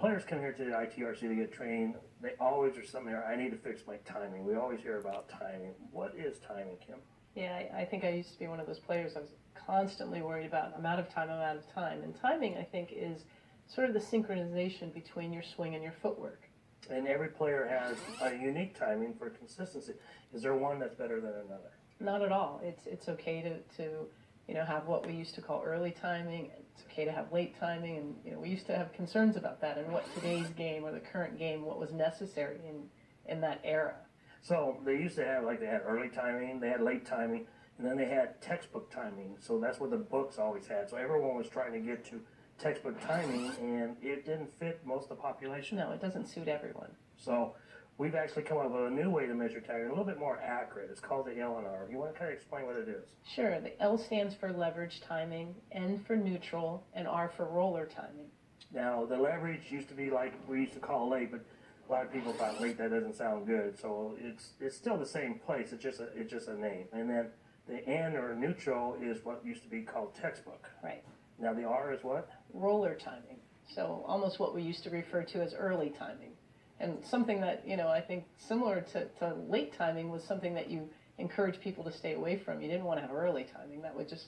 players come here to the ITRC to get trained, they always are something there, I need to fix my timing. We always hear about timing. What is timing, Kim? Yeah, I think I used to be one of those players. I was constantly worried about I'm out of time, I'm out of time. And timing, I think, is sort of the synchronization between your swing and your footwork. And every player has a unique timing for consistency. Is there one that's better than another? Not at all. It's okay to have what we used to call early timing. It's okay to have late timing, and we used to have concerns about that and what today's game or the current game, what was necessary in that era. So they used to have, like, they had early timing, they had late timing, and then they had textbook timing. So that's what the books always had. So everyone was trying to get to textbook timing, and it didn't fit most of the population. No, it doesn't suit everyone. So we've actually come up with a new way to measure timing, a little bit more accurate. It's called the L&R. You want to kind of explain what it is? Sure. The L stands for leverage timing, N for neutral, and R for roller timing. Now, the leverage used to be like we used to call late, but a lot of people thought late, that doesn't sound good. So it's still the same place. It's just a name. And then the N, or neutral, is what used to be called textbook. Right. Now the R is what? Roller timing. So almost what we used to refer to as early timing. And something that, I think similar to late timing was something that you encourage people to stay away from. You didn't want to have early timing. That would just,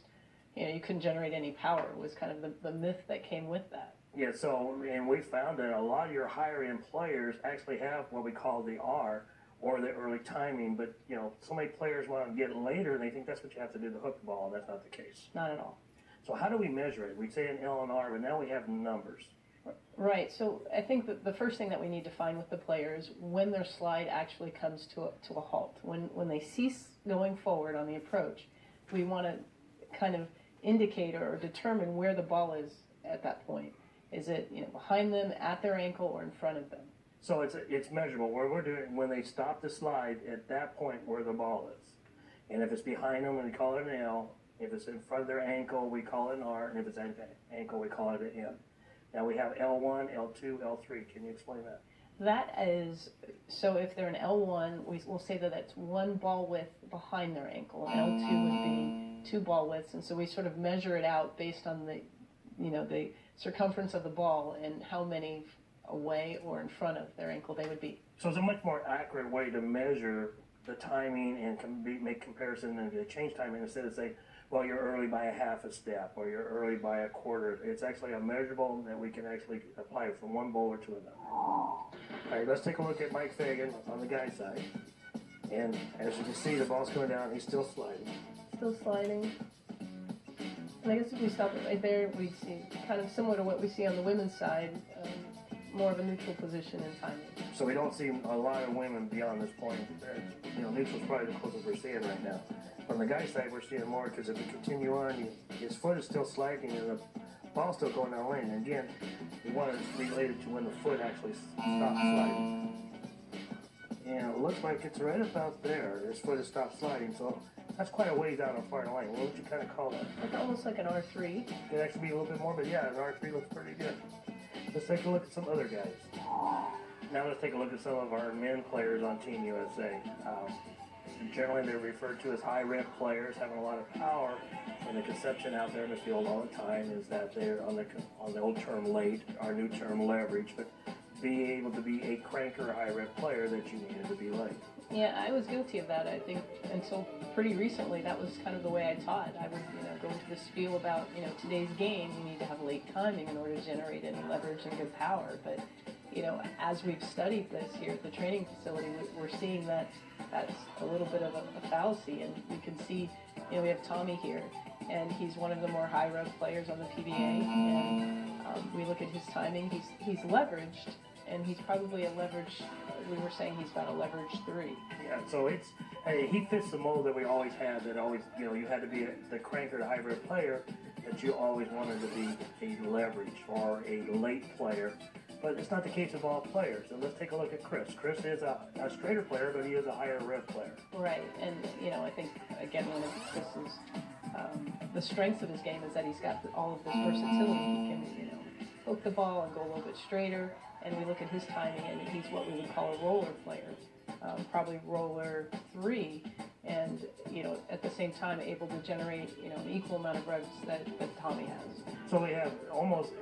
you couldn't generate any power. It was kind of the myth that came with that. Yeah, so, and we found that a lot of your higher end players actually have what we call the R, or the early timing, but, so many players want to get later, and they think that's what you have to do to hook the ball, and that's not the case. Not at all. So how do we measure it? We say an L and R, but now we have numbers. Right. So I think that the first thing that we need to find with the players, when their slide actually comes to a halt, when they cease going forward on the approach, we want to kind of indicate or determine where the ball is at that point. Is it behind them, at their ankle, or in front of them? So it's measurable. Where we're doing, when they stop the slide, at that point where the ball is. And if it's behind them, we call it an L. If it's in front of their ankle, we call it an R. And if it's at the ankle, we call it an M. Now we have L1, L2, L3. Can you explain that? That is, so if they're an L1, we'll say that it's one ball width behind their ankle. And L2 would be two ball widths. And so we sort of measure it out based on the circumference of the ball and how many away or in front of their ankle they would be. So it's a much more accurate way to measure the timing and make comparison and to change timing instead of saying, well, you're early by a half a step or you're early by a quarter. It's actually a measurable that we can actually apply from one bowler to another. All right, let's take a look at Mike Fagan on the guy's side. And as you can see, the ball's coming down. He's still sliding. Still sliding. And I guess if we stop it right there, we'd see kind of similar to what we see on the women's side, more of a neutral position in timing. So we don't see a lot of women beyond this point. Neutral's probably the closest we're seeing right now. On the guy's side, we're seeing more because if we continue on, his foot is still sliding and the ball's still going down lane. And again, we want to relate it to when the foot actually stops sliding. And it looks like it's right about there. His foot has stopped sliding, so that's quite a ways down on far lane. What would you kind of call that? It's almost like an R3. It actually be a little bit more, but yeah, an R3 looks pretty good. Let's take a look at some other guys. Now let's take a look at some of our men players on Team USA. Generally, they're referred to as high rep players, having a lot of power. And the conception out there in the field all the time is that they're on the old term late, our new term leverage, but being able to be a cranker high rep player that you needed to be late. Yeah, I was guilty of that. I think until pretty recently, that was kind of the way I taught. I would, go into this spiel about, today's game, you need to have late timing in order to generate any leverage and good power. But, as we've studied this here at the training facility, we're seeing that that's a little bit of a fallacy. And we can see, we have Tommy here, and he's one of the more high rev players on the PBA. And we look at his timing. He's leveraged, and he's probably a leverage. We were saying he's got a leverage 3. Yeah, so he fits the mold that we always had. That always, you had to be the cranker, the high rev player. That you always wanted to be a leverage or a late player. But it's not the case of all players. So let's take a look at Chris. Chris is a straighter player, but he is a higher rev player. Right, and I think again one of Chris's the strengths of his game is that he's got all of this versatility. He can hook the ball and go a little bit straighter. And we look at his timing, and he's what we would call a roller player, probably roller 3, and at the same time able to generate an equal amount of revs that Tommy has. So we have almost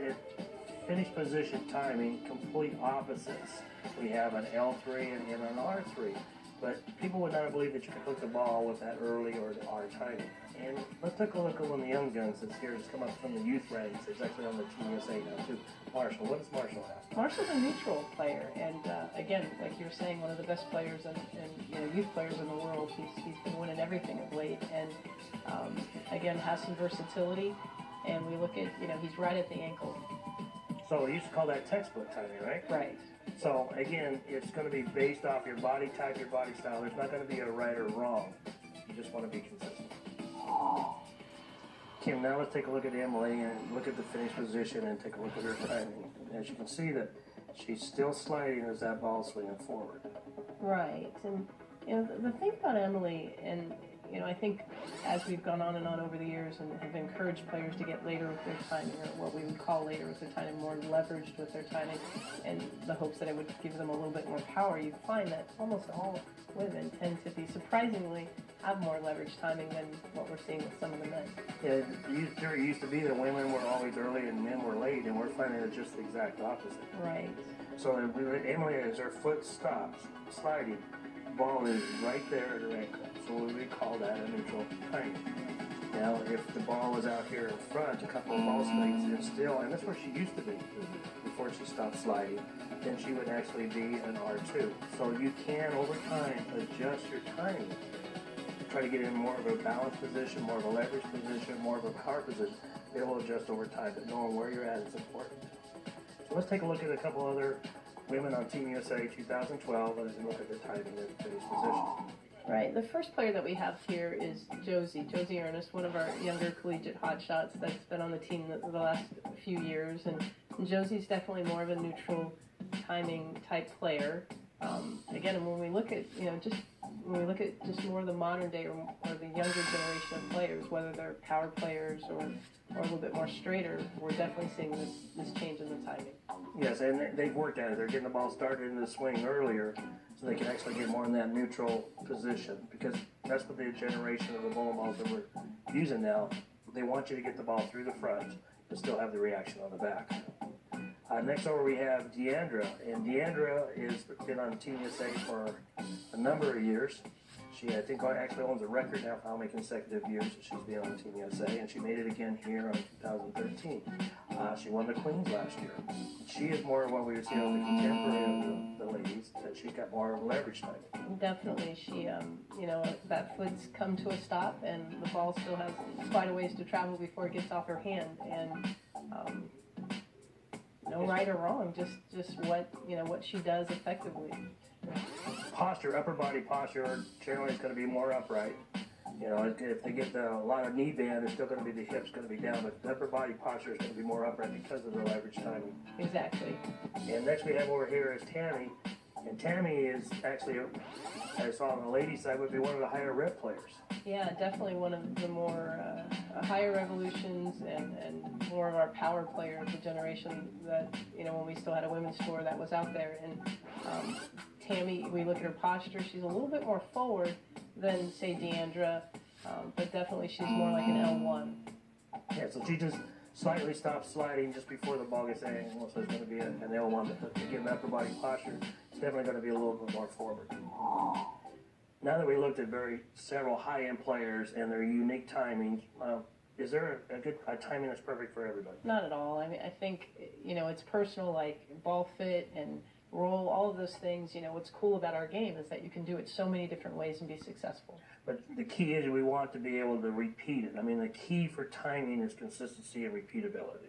finish position timing, complete opposites. We have an L3 and an R3. But people would not believe that you can hook the ball with that early or the R timing. And let's take a look at one of the young guns that's here. It's come up from the youth ranks. It's actually on the Team USA now too. Marshall, what does Marshall have? Marshall's a neutral player, and again, like you were saying, one of the best players and youth players in the world. He's been winning everything of late, and again has some versatility. And we look at he's right at the ankle. So we used to call that textbook timing, right? Right. So again, it's going to be based off your body type, your body style. There's not going to be a right or wrong. You just want to be consistent. Kim, now let's take a look at Emily and look at the finish position and take a look at her timing. As you can see that she's still sliding as that ball's swinging forward. Right. And the thing about Emily, and I think as we've gone on and on over the years and have encouraged players to get later with their timing, or what we would call later with their timing, more leveraged with their timing, in the hopes that it would give them a little bit more power, you find that almost all women tend to be surprisingly have more leverage timing than what we're seeing with some of the men. Yeah, it used to be that women were always early and men were late, and we're finding it's just the exact opposite. Right. So Emily, as her foot stops sliding, the ball is right there at her ankle. So we call that a neutral timing. Now, if the ball was out here in front, a couple of ball swings, and that's where she used to be before she stopped sliding, then she would actually be an R2. So you can, over time, adjust your timing. Try to get in more of a balanced position, more of a leverage position, more of a power position. It will adjust over time, but knowing where you're at is important. So let's take a look at a couple other women on Team USA 2012 and look at their timing and finish position. Right. The first player that we have here is Josie Ernest, one of our younger collegiate hotshots that's been on the team the last few years. And Josie's definitely more of a neutral timing type player. Again, and when we look at just more of the modern day or the younger generation of players, whether they're power players or a little bit more straighter, we're definitely seeing this change in the timing. Yes, and they've worked at it. They're getting the ball started in the swing earlier, so they can actually get more in that neutral position, because that's what the generation of the bowling balls that we're using now. They want you to get the ball through the front but still have the reaction on the back. Next over we have Deandra, and Deandra has been on Team USA for a number of years. She, I think, actually owns a record now for how many consecutive years that she's been on Team USA, and she made it again here in 2013. She won the Queens last year. She is more of what we would say on the contemporary of the ladies, that she's got more leverage timing. Definitely. She, that foot's come to a stop, and the ball still has quite a ways to travel before it gets off her hand. And no right or wrong, just what she does effectively. Posture, upper body posture, generally is going to be more upright. If they get a lot of knee bend, it's still going to be the hips going to be down, but the upper body posture is going to be more upright because of the leverage timing. Exactly. And next we have over here is Tammy, and Tammy is actually, I saw on the ladies' side, would be one of the higher rep players. Yeah, definitely one of the more higher revolutions and more of our power players, the generation that, when we still had a women's tour that was out there. And Tammy, we look at her posture, she's a little bit more forward than, say, Deandra, but definitely she's more like an L1. Yeah, so she just slightly stops sliding just before the ball gets angled, so it's going to be an L1, but to get an upper body posture, it's definitely going to be a little bit more forward. Now that we looked at several high-end players and their unique timings, is there a timing that's perfect for everybody? Not at all. I mean, I think, it's personal, like ball fit and roll, all of those things. What's cool about our game is that you can do it so many different ways and be successful. But the key is we want to be able to repeat it. I mean, the key for timing is consistency and repeatability.